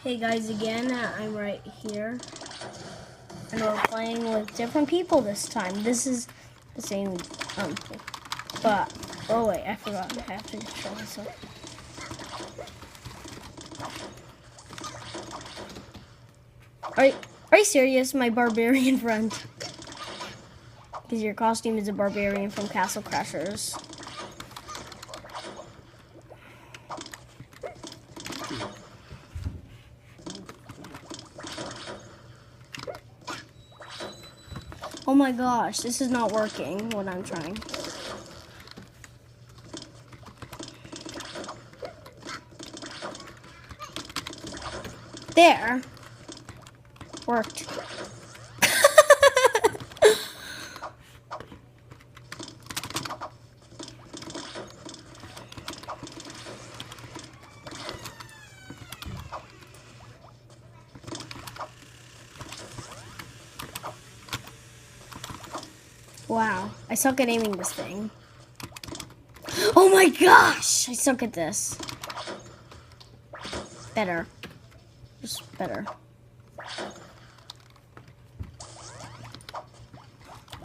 Hey guys, again, I'm right here, and we're playing with different people this time. This is the same, but, oh wait, I forgot, I have to show myself. Are you serious, my barbarian friend? Because your costume is a barbarian from Castle Crashers. Oh my gosh, this is not working, what I'm trying. There. Worked. Wow, I suck at aiming this thing. Oh my gosh, I suck at this. Better. Just better.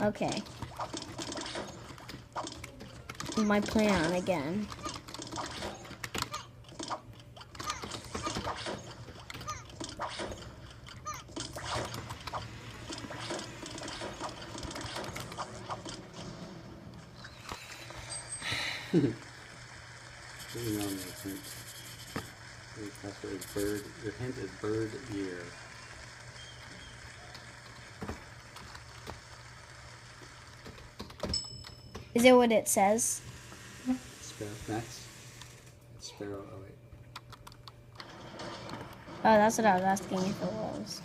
Okay. My plan again. Bird. Your hint is bird ear. Is it what it says? Sparrow. Next. Sparrow. Oh wait. Oh, that's what I was asking if it was.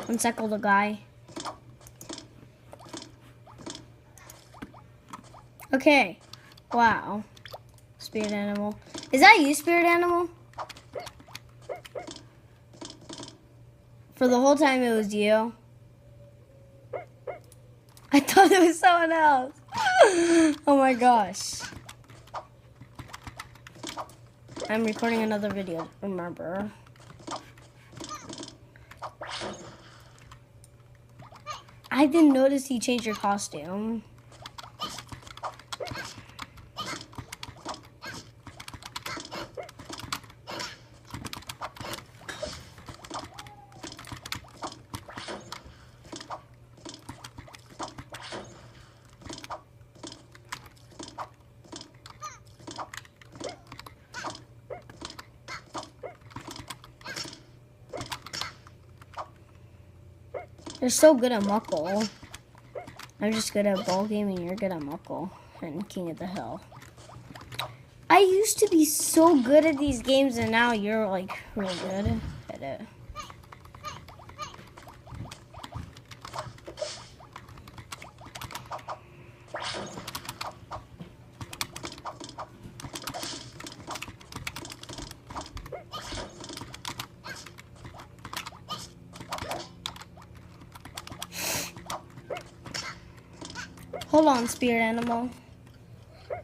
Encircle the guy. Okay. Wow. Spirit animal. Is that you, spirit animal? For the whole time it was you. I thought it was someone else. Oh my gosh. I'm recording another video, remember. I didn't notice you changed your costume. You're so good at Muckle. I'm just good at ball game and you're good at Muckle and King of the Hill. I used to be so good at these games and now you're like really good at it. Hold on, spirit animal.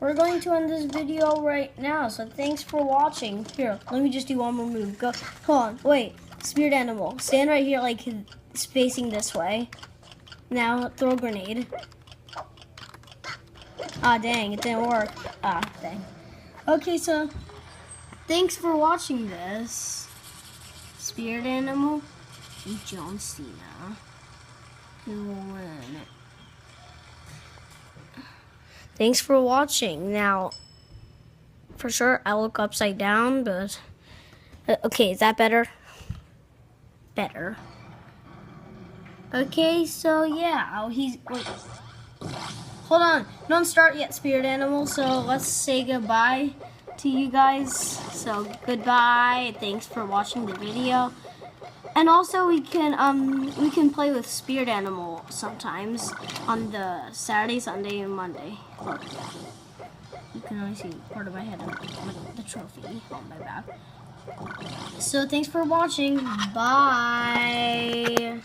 We're going to end this video right now, so thanks for watching. Here, let me just do one more move. Go. Hold on, wait. Spirit animal, stand right here like facing this way. Now, throw a grenade. Ah, dang, it didn't work. Ah, dang. Okay, so thanks for watching this. Spirit animal and John Cena. Who will win? Thanks for watching. Now, for sure, I look upside down, but... okay, is that better? Better. Okay, so yeah, wait. Hold on, don't start yet, spirit animal, so let's say goodbye to you guys. So, goodbye, thanks for watching the video. And also, we can play with spirit animal sometimes on the Saturday, Sunday, and Monday. Look, you can only see part of my head and the trophy on my back. So thanks for watching. Bye.